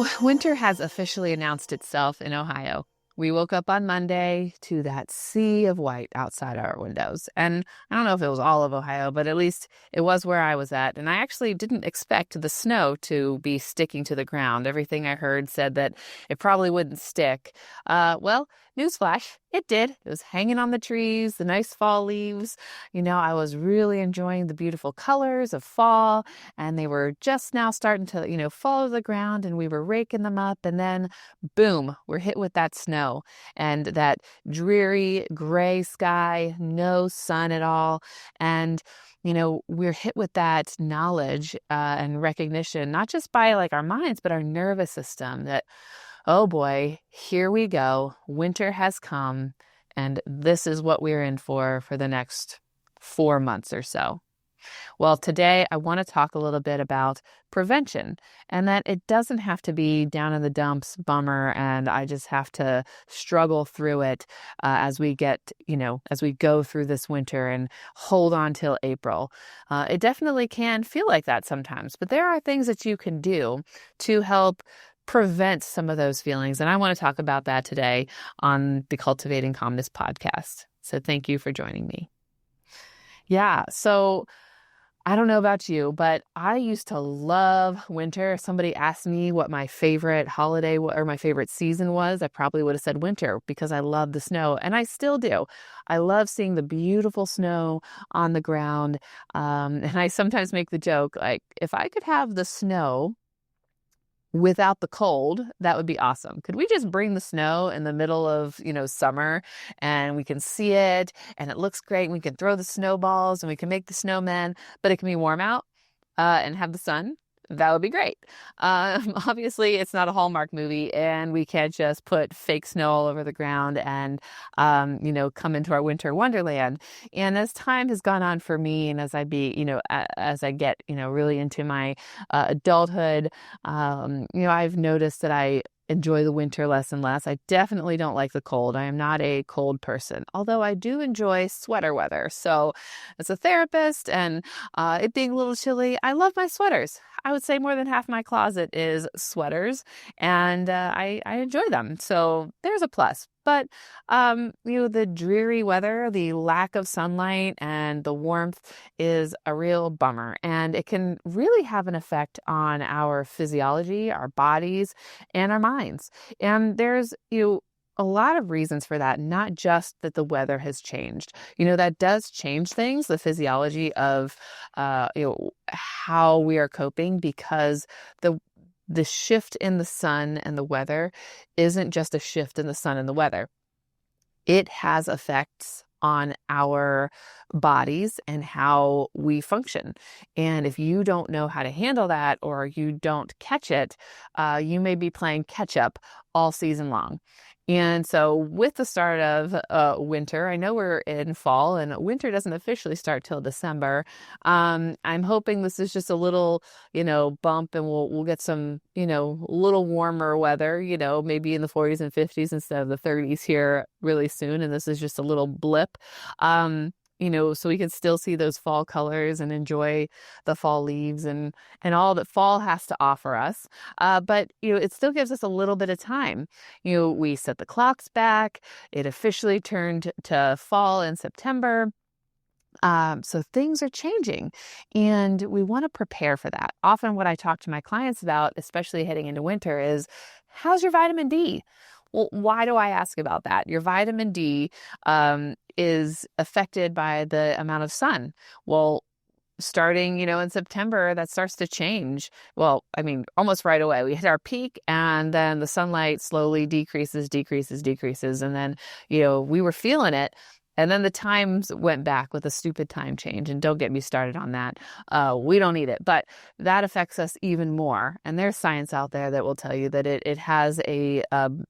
So winter has officially announced itself in Ohio. We woke up on Monday to that sea of white outside our windows. And I don't know if it was all of Ohio, but at least it was where I was at. And I actually didn't expect the snow to be sticking to the ground. Everything I heard said that it probably wouldn't stick. Well, newsflash, it did. It was hanging on the trees, the nice fall leaves. I was really enjoying the beautiful colors of fall, and they were just now starting to, fall to the ground, and we were raking them up. And then boom, we're hit with that snow and that dreary gray sky, no sun at all. And we're hit with that knowledge and recognition, not just by like our minds, but our nervous system that, oh boy, here we go. Winter has come, and this is what we're in for the next 4 months or so. Well, today I want to talk a little bit about prevention, and that it doesn't have to be down in the dumps, bummer, and I just have to struggle through it as we go through this winter and hold on till April. It definitely can feel like that sometimes, but there are things that you can do to help prevent some of those feelings. And I want to talk about that today on the Cultivating Calmness podcast. So thank you for joining me. Yeah. So I don't know about you, but I used to love winter. If somebody asked me what my favorite holiday or my favorite season was, I probably would have said winter because I love the snow, and I still do. I love seeing the beautiful snow on the ground. And I sometimes make the joke, like, if I could have the snow without the cold, that would be awesome. Could we just bring the snow in the middle of, summer, and we can see it and it looks great, and we can throw the snowballs and we can make the snowmen, but it can be warm out and have the sun? That would be great. Obviously, it's not a Hallmark movie, and we can't just put fake snow all over the ground and, come into our winter wonderland. And as time has gone on for me, and as I get, really into my adulthood, I've noticed that I enjoy the winter less and less. I definitely don't like the cold. I am not a cold person, although I do enjoy sweater weather. So as a therapist and it being a little chilly, I love my sweaters. I would say more than half my closet is sweaters, and I enjoy them. So there's a plus. But, the dreary weather, the lack of sunlight and the warmth is a real bummer. And it can really have an effect on our physiology, our bodies, and our minds. And there's, a lot of reasons for that, not just that the weather has changed. That does change things, the physiology of, how we are coping, because the shift in the sun and the weather isn't just a shift in the sun and the weather. It has effects on our bodies and how we function. And if you don't know how to handle that, or you don't catch it, you may be playing catch up all season long. And so with the start of winter, I know we're in fall, and winter doesn't officially start till December. I'm hoping this is just a little, bump, and we'll get some, little warmer weather, maybe in the 40s and 50s instead of the 30s here really soon. And this is just a little blip. So we can still see those fall colors and enjoy the fall leaves and all that fall has to offer us. But, it still gives us a little bit of time. We set the clocks back. It officially turned to fall in September. So things are changing, and we want to prepare for that. Often what I talk to my clients about, especially heading into winter, is how's your vitamin D? Well, why do I ask about that? Your vitamin D is affected by the amount of sun. Well, starting, in September, that starts to change. Well, I mean, almost right away. We hit our peak, and then the sunlight slowly decreases. And then, we were feeling it. And then the times went back with a stupid time change. And don't get me started on that. We don't need it. But that affects us even more. And there's science out there that will tell you that it has a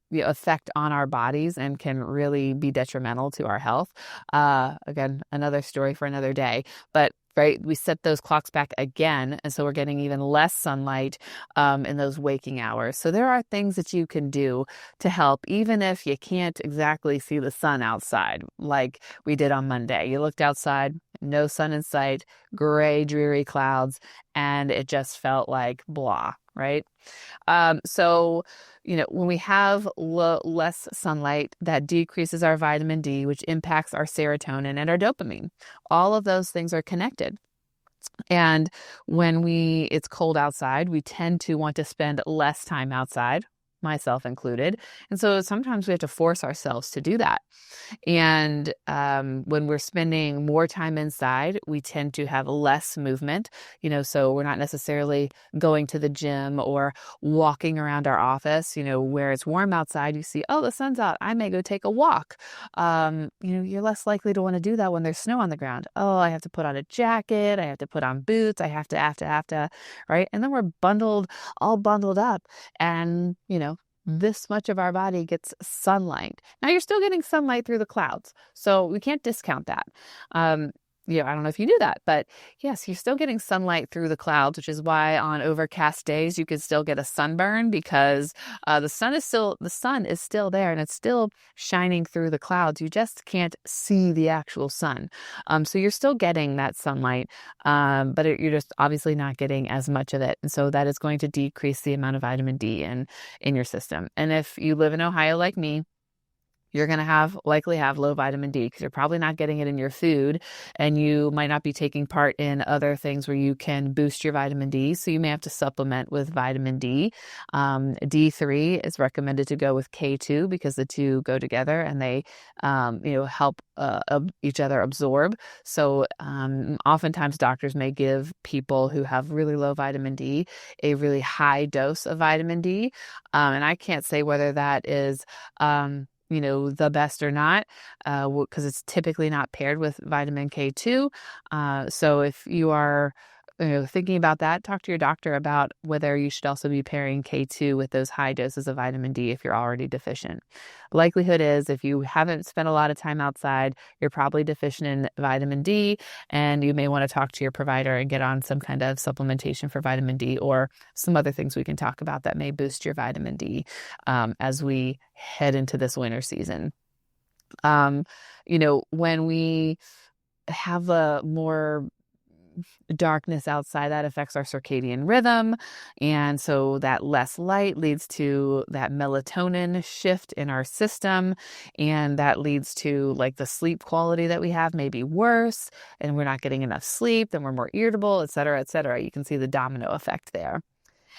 effect on our bodies and can really be detrimental to our health. Again, another story for another day. But right, we set those clocks back again, and so we're getting even less sunlight in those waking hours. So there are things that you can do to help, even if you can't exactly see the sun outside, like we did on Monday. You looked outside, no sun in sight, gray, dreary clouds, and it just felt like blah, right? So, when we have less sunlight, that decreases our vitamin D, which impacts our serotonin and our dopamine. All of those things are connected. And when it's cold outside, we tend to want to spend less time outside, myself included. And so sometimes we have to force ourselves to do that. And when we're spending more time inside, we tend to have less movement, so we're not necessarily going to the gym or walking around our office, where it's warm outside. You see, oh, the sun's out, I may go take a walk. You're less likely to want to do that when there's snow on the ground. Oh, I have to put on a jacket. I have to put on boots. I have to, right? And then we're all bundled up, and, this much of our body gets sunlight. Now you're still getting sunlight through the clouds, so we can't discount that. I don't know if you knew that, but yes, you're still getting sunlight through the clouds, which is why on overcast days you can still get a sunburn, because the sun is still there and it's still shining through the clouds. You just can't see the actual sun. So you're still getting that sunlight, but you're just obviously not getting as much of it. And so that is going to decrease the amount of vitamin D in your system. And if you live in Ohio like me, you're going to likely have low vitamin D, because you're probably not getting it in your food, and you might not be taking part in other things where you can boost your vitamin D. So you may have to supplement with vitamin D. D3 is recommended to go with K2, because the two go together and they, help each other absorb. So oftentimes doctors may give people who have really low vitamin D a really high dose of vitamin D. And I can't say whether that is the best or not, because it's typically not paired with vitamin K2. So if you are thinking about that, talk to your doctor about whether you should also be pairing K2 with those high doses of vitamin D if you're already deficient. Likelihood is, if you haven't spent a lot of time outside, you're probably deficient in vitamin D, and you may want to talk to your provider and get on some kind of supplementation for vitamin D, or some other things we can talk about that may boost your vitamin D as we head into this winter season. When we have a more darkness outside, that affects our circadian rhythm. And so that less light leads to that melatonin shift in our system. And that leads to the sleep quality that we have may be worse, and we're not getting enough sleep, then we're more irritable, et cetera, et cetera. You can see the domino effect there.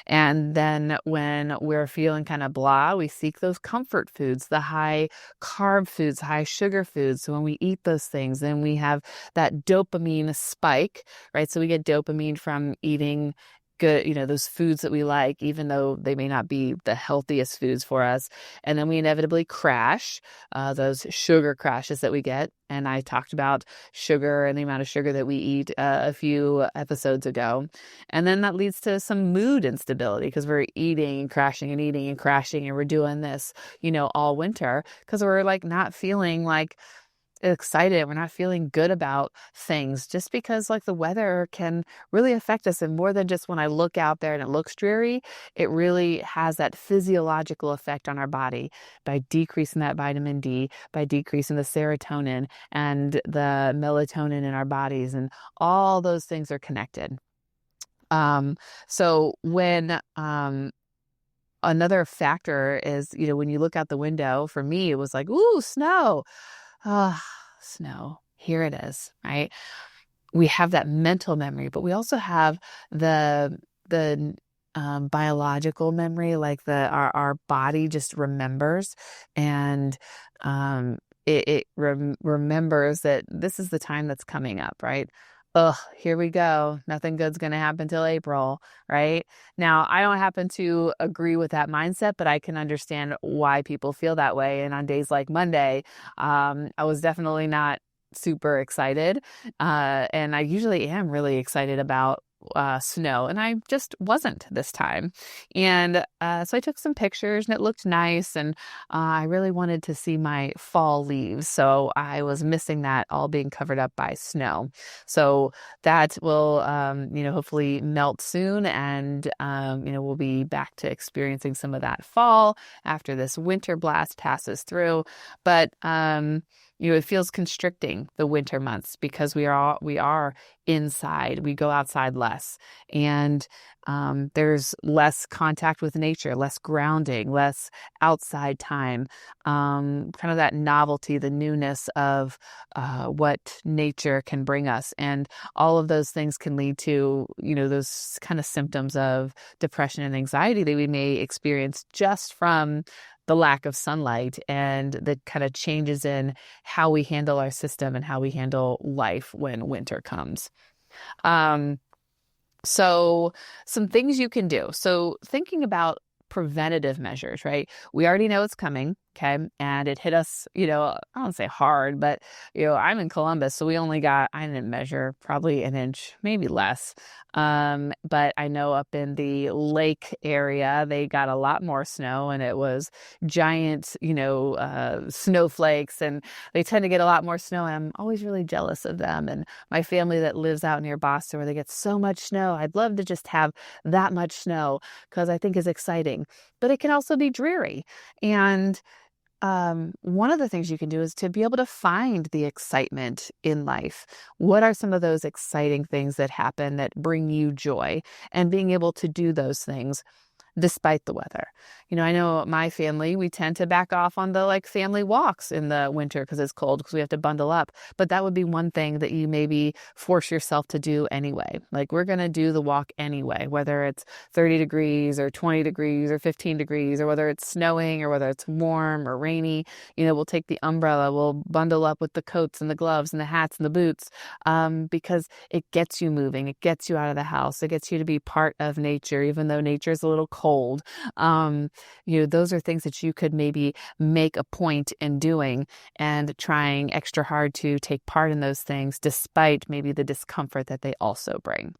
And then when we're feeling kind of blah, we seek those comfort foods, the high carb foods, high sugar foods. So when we eat those things, then we have that dopamine spike, right? So we get dopamine from eating good, those foods that we like, even though they may not be the healthiest foods for us. And then we inevitably crash, those sugar crashes that we get. And I talked about sugar and the amount of sugar that we eat a few episodes ago. And then that leads to some mood instability, because we're eating and crashing and eating and crashing. And we're doing this, all winter, because we're not feeling excited. We're not feeling good about things, just because the weather can really affect us. And more than just when I look out there and it looks dreary, it really has that physiological effect on our body by decreasing that vitamin D, by decreasing the serotonin and the melatonin in our bodies. And all those things are connected. So when, another factor is, when you look out the window, for me, it was like, ooh, snow. Snow, here it is, right? We have that mental memory, but we also have the biological memory, our body just remembers, and it remembers that this is the time that's coming up, right? Ugh, here we go. Nothing good's going to happen till April, right? Now, I don't happen to agree with that mindset, but I can understand why people feel that way. And on days like Monday, I was definitely not super excited. And I usually am really excited about snow, and I just wasn't this time. And so I took some pictures, and it looked nice, and I really wanted to see my fall leaves, so I was missing that, all being covered up by snow. So that will hopefully melt soon, and we'll be back to experiencing some of that fall after this winter blast passes through. But it feels constricting the winter months because we are inside. We go outside less, and there's less contact with nature, less grounding, less outside time. Kind of that novelty, the newness of what nature can bring us, and all of those things can lead to those kind of symptoms of depression and anxiety that we may experience just from the lack of sunlight and the kind of changes in how we handle our system and how we handle life when winter comes. Um, so some things you can do. So thinking about preventative measures, right? We already know it's coming, okay? And it hit us, I don't say hard, but, I'm in Columbus, so we only got, I didn't measure, probably an inch, maybe less. But I know up in the lake area, they got a lot more snow, and it was giant, snowflakes, and they tend to get a lot more snow, and I'm always really jealous of them. And my family that lives out near Boston, where they get so much snow, I'd love to just have that much snow, because I think is exciting, but it can also be dreary. And one of the things you can do is to be able to find the excitement in life. What are some of those exciting things that happen that bring you joy? And being able to do those things despite the weather. I know my family, we tend to back off on the family walks in the winter because it's cold, because we have to bundle up. But that would be one thing that you maybe force yourself to do anyway. Like, we're going to do the walk anyway, whether it's 30 degrees or 20 degrees or 15 degrees, or whether it's snowing or whether it's warm or rainy. We'll take the umbrella, we'll bundle up with the coats and the gloves and the hats and the boots, because it gets you moving. It gets you out of the house. It gets you to be part of nature, even though nature is a little cold. Those are things that you could maybe make a point in doing and trying extra hard to take part in those things, despite maybe the discomfort that they also bring.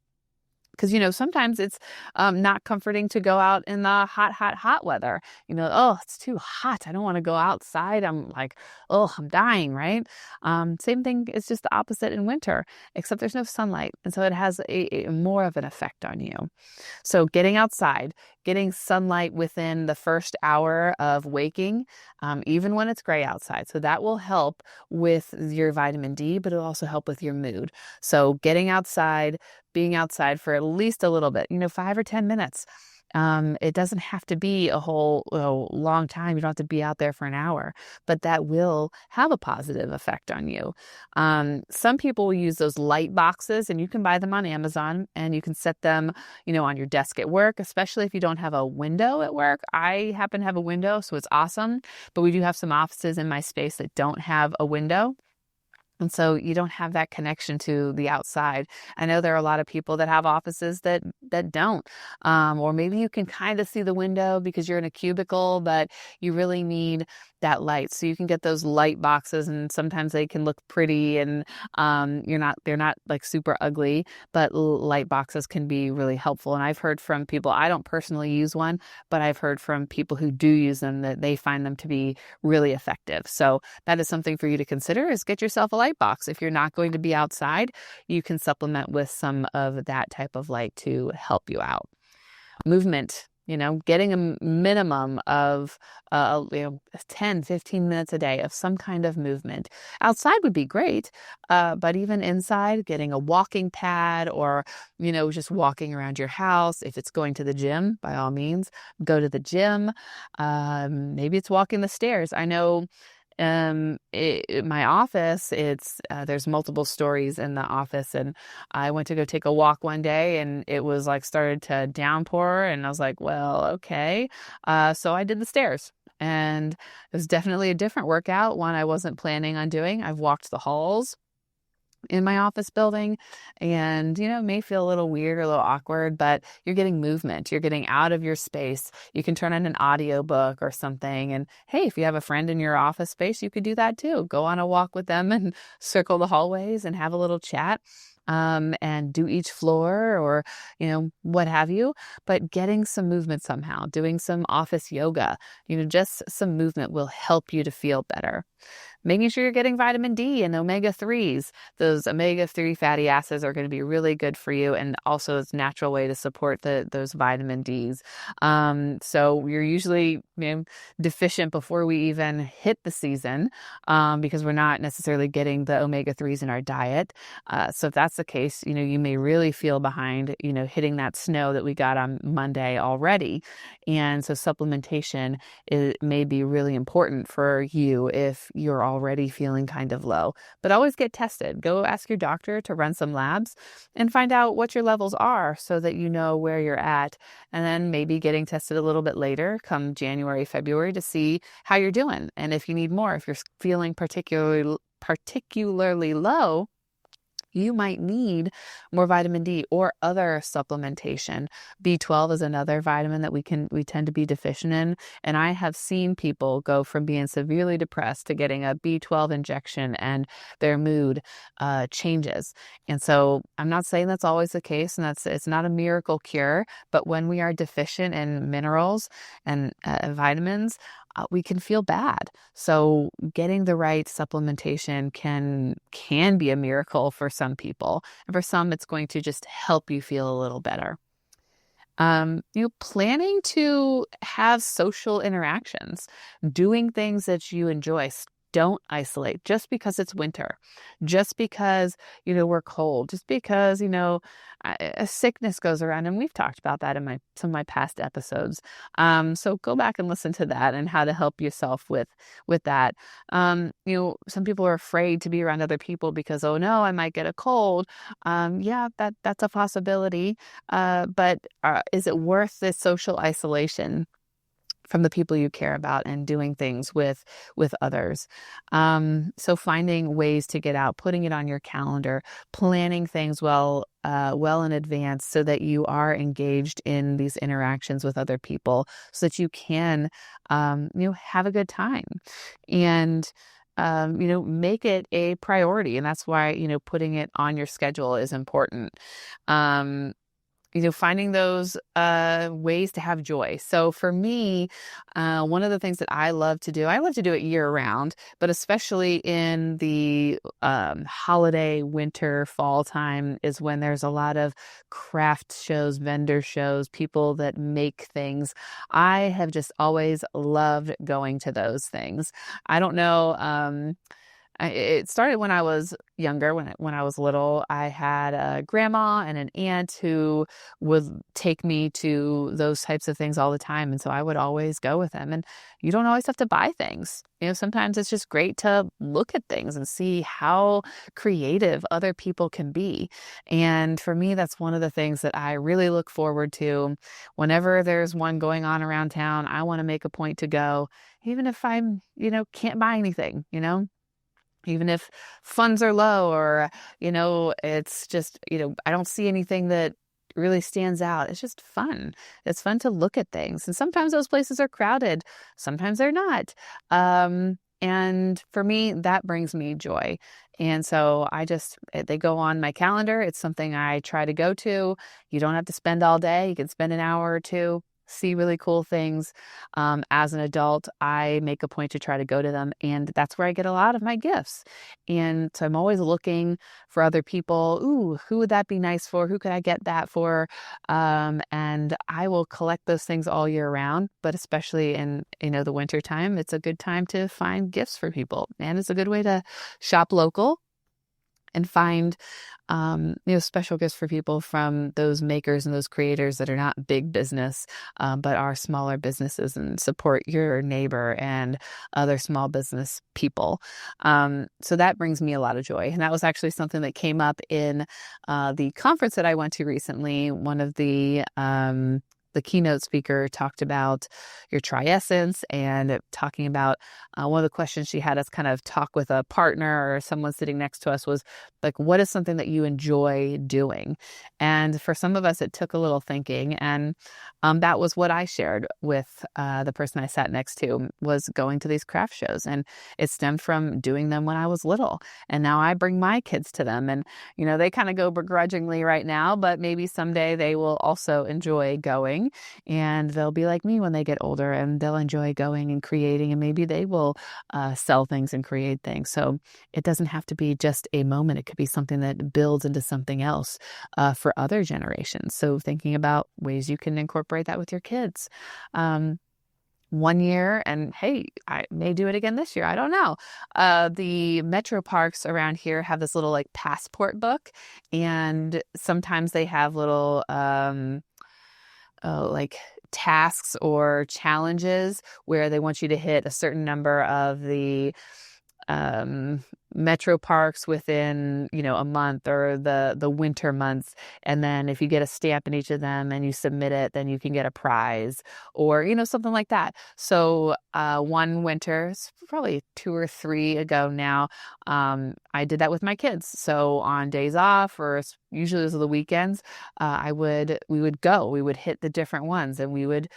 Because, sometimes it's not comforting to go out in the hot, hot, hot weather. Oh, it's too hot. I don't want to go outside. I'm like, oh, I'm dying, right? Same thing is just the opposite in winter, except there's no sunlight. And so it has a more of an effect on you. So getting outside, getting sunlight within the first hour of waking, even when it's gray outside. So that will help with your vitamin D, but it'll also help with your mood. So getting outside, being outside for at least a little bit, 5 or 10 minutes. It doesn't have to be a whole long time. You don't have to be out there for an hour, but that will have a positive effect on you. Some people will use those light boxes, and you can buy them on Amazon, and you can set them, on your desk at work, especially if you don't have a window at work. I happen to have a window, so it's awesome, but we do have some offices in my space that don't have a window. And so you don't have that connection to the outside. I know there are a lot of people that have offices that don't. Or maybe you can kind of see the window because you're in a cubicle, but you really need that light. So you can get those light boxes, and sometimes they can look pretty, and they're not like super ugly, but light boxes can be really helpful. And I've heard from people, I don't personally use one, but I've heard from people who do use them that they find them to be really effective. So that is something for you to consider, is get yourself a light box. If you're not going to be outside, you can supplement with some of that type of light to help you out. Movement, getting a minimum of 10, 15 minutes a day of some kind of movement. Outside would be great, but even inside, getting a walking pad, or, just walking around your house. If it's going to the gym, by all means, go to the gym. Maybe it's walking the stairs. I know my office, there's multiple stories in the office, and I went to go take a walk one day, and it was started to downpour, and I was like, well, okay. So I did the stairs, and it was definitely a different workout, one I wasn't planning on doing. I've walked the halls in my office building, and it may feel a little weird or a little awkward, but you're getting movement, you're getting out of your space. You can turn on an audiobook or something, and hey, if you have a friend in your office space, you could do that too. Go on a walk with them and circle the hallways and have a little chat, and do each floor, or what have you. But getting some movement somehow, doing some office yoga, just some movement will help you to feel better. Making sure you're getting vitamin D and omega-3s. Those omega-3 fatty acids are going to be really good for you, and also it's a natural way to support those vitamin Ds. So you're usually deficient before we even hit the season, because we're not necessarily getting the omega-3s in our diet. So if that's the case, you may really feel behind, hitting that snow that we got on Monday already. And so supplementation may be really important for you if you're already feeling kind of low. But always get tested. Go ask your doctor to run some labs and find out what your levels are so that you know where you're at. And then maybe getting tested a little bit later, come January, February, to see how you're doing. And if you need more, if you're feeling particularly low, you might need more vitamin D or other supplementation. B12 is another vitamin that we tend to be deficient in. And I have seen people go from being severely depressed to getting a B12 injection, and their mood changes. And so I'm not saying that's always the case, and it's not a miracle cure, but when we are deficient in minerals and vitamins, we can feel bad. So getting the right supplementation can be a miracle for some people. And for some, it's going to just help you feel a little better. Planning to have social interactions, doing things that you enjoy. Don't isolate just because it's winter, just because, we're cold, just because, a sickness goes around. And we've talked about that in some of my past episodes. So go back and listen to that and how to help yourself with that. Some people are afraid to be around other people because, oh no, I might get a cold. Yeah, that's a possibility. But is it worth the social isolation from the people you care about and doing things with others? So finding ways to get out, putting it on your calendar, planning things well in advance so that you are engaged in these interactions with other people so that you can, have a good time. And make it a priority. And that's why, putting it on your schedule is important. Finding those ways to have joy. So for me, one of the things that I love to do it year round, but especially in the holiday, winter, fall time is when there's a lot of craft shows, vendor shows, people that make things. I have just always loved going to those things. I don't know. It started when I was younger. When I was little, I had a grandma and an aunt who would take me to those types of things all the time. And so I would always go with them. And you don't always have to buy things. Sometimes it's just great to look at things and see how creative other people can be. And for me, that's one of the things that I really look forward to. Whenever there's one going on around town, I want to make a point to go, even if I'm, can't buy anything, even if funds are low or, it's just, I don't see anything that really stands out. It's just fun. It's fun to look at things. And sometimes those places are crowded. Sometimes they're not. And for me, that brings me joy. And so they go on my calendar. It's something I try to go to. You don't have to spend all day. You can spend an hour or two. See really cool things. As an adult, I make a point to try to go to them, and that's where I get a lot of my gifts. And so I'm always looking for other people. Ooh, who would that be nice for? Who could I get that for? And I will collect those things all year round, but especially in, the winter time, it's a good time to find gifts for people. And it's a good way to shop local and find special gifts for people from those makers and those creators that are not big business, but are smaller businesses, and support your neighbor and other small business people. So that brings me a lot of joy. And that was actually something that came up in the conference that I went to recently. One of the keynote speaker talked about your triessence, and talking about one of the questions she had us kind of talk with a partner or someone sitting next to us was like, what is something that you enjoy doing? And for some of us, it took a little thinking. And that was what I shared with the person I sat next to, was going to these craft shows. And it stemmed from doing them when I was little. And now I bring my kids to them. And, they kind of go begrudgingly right now, but maybe someday they will also enjoy going. going, and they'll be like me when they get older, and they'll enjoy going and creating, and maybe they will sell things and create things. So it doesn't have to be just a moment. It could be something that builds into something else for other generations. So thinking about ways you can incorporate that with your kids. 1 year, and hey, I may do it again this year. I don't know. The metro parks around here have this little like passport book, and sometimes they have little like tasks or challenges where they want you to hit a certain number of the metro parks within, a month, or the winter months. And then if you get a stamp in each of them and you submit it, then you can get a prize, or, something like that. So one winter, probably 2 or 3 ago now, I did that with my kids. So on days off, or usually those are the weekends, we would hit the different ones, and we would,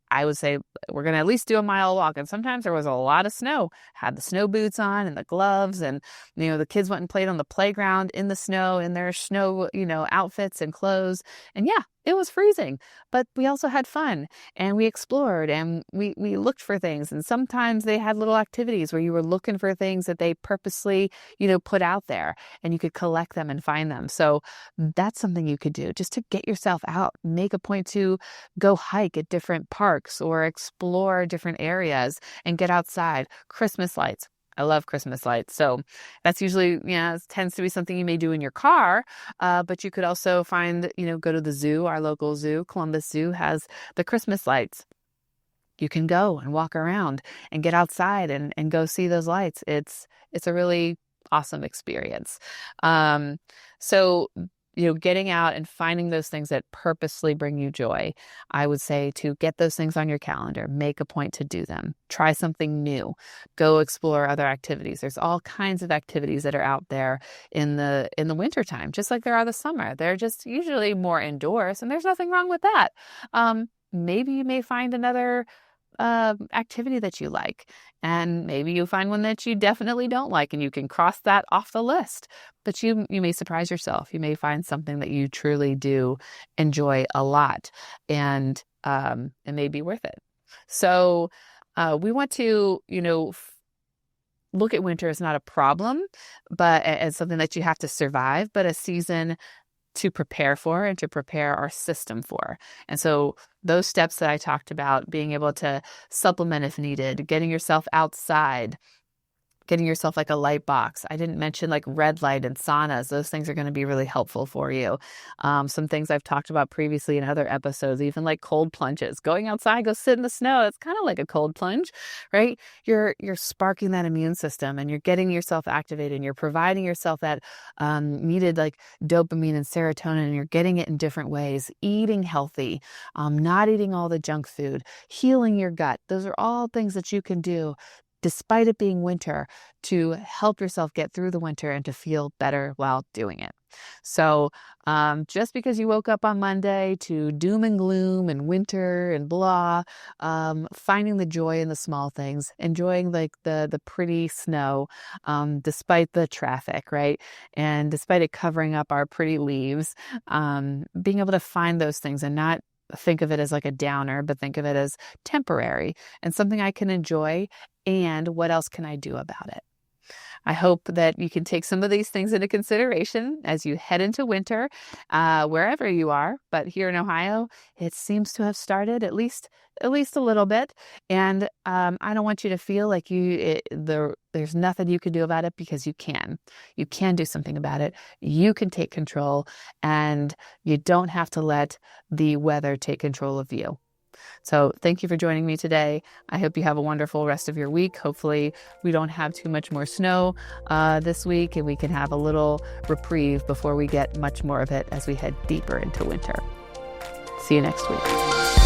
I would say we're going to at least do a mile walk. And sometimes there was a lot of snow, had the snow boots on and the gloves. And, the kids went and played on the playground in the snow in their snow, outfits and clothes. And yeah, it was freezing, but we also had fun, and we explored, and we looked for things. And sometimes they had little activities where you were looking for things that they purposely, put out there, and you could collect them and find them. So that's something you could do just to get yourself out. Make a point to go hike at different parks or explore different areas and get outside. Christmas lights. I love Christmas lights. So that's usually, it tends to be something you may do in your car. But you could also find, go to the zoo. Our local zoo, Columbus Zoo, has the Christmas lights. You can go and walk around and get outside and go see those lights. It's a really awesome experience. So getting out and finding those things that purposely bring you joy. I would say to get those things on your calendar, make a point to do them, try something new, go explore other activities. There's all kinds of activities that are out there in the wintertime, just like there are the summer. They're just usually more indoors, and there's nothing wrong with that. Maybe you may find another activity that you like, and maybe you find one that you definitely don't like, and you can cross that off the list. But you may surprise yourself. You may find something that you truly do enjoy a lot, and it may be worth it. So we want to look at winter as not a problem, but as something that you have to survive, but a season to prepare for and to prepare our system for. And so those steps that I talked about, being able to supplement if needed, getting yourself outside, getting yourself like a light box. I didn't mention like red light and saunas. Those things are going to be really helpful for you. Some things I've talked about previously in other episodes, even like cold plunges, going outside, go sit in the snow. It's kind of like a cold plunge, right? You're sparking that immune system, and you're getting yourself activated, and you're providing yourself that needed like dopamine and serotonin, and you're getting it in different ways, eating healthy, not eating all the junk food, healing your gut. Those are all things that you can do despite it being winter, to help yourself get through the winter and to feel better while doing it. So just because you woke up on Monday to doom and gloom and winter and blah, finding the joy in the small things, enjoying like the pretty snow, despite the traffic, right? And despite it covering up our pretty leaves, being able to find those things and not think of it as like a downer, but think of it as temporary and something I can enjoy. And what else can I do about it? I hope that you can take some of these things into consideration as you head into winter, wherever you are. But here in Ohio, it seems to have started at least a little bit. And I don't want you to feel like there's nothing you can do about it, because you can. You can do something about it. You can take control, and you don't have to let the weather take control of you. So thank you for joining me today. I hope you have a wonderful rest of your week. Hopefully we don't have too much more snow this week, and we can have a little reprieve before we get much more of it as we head deeper into winter. See you next week.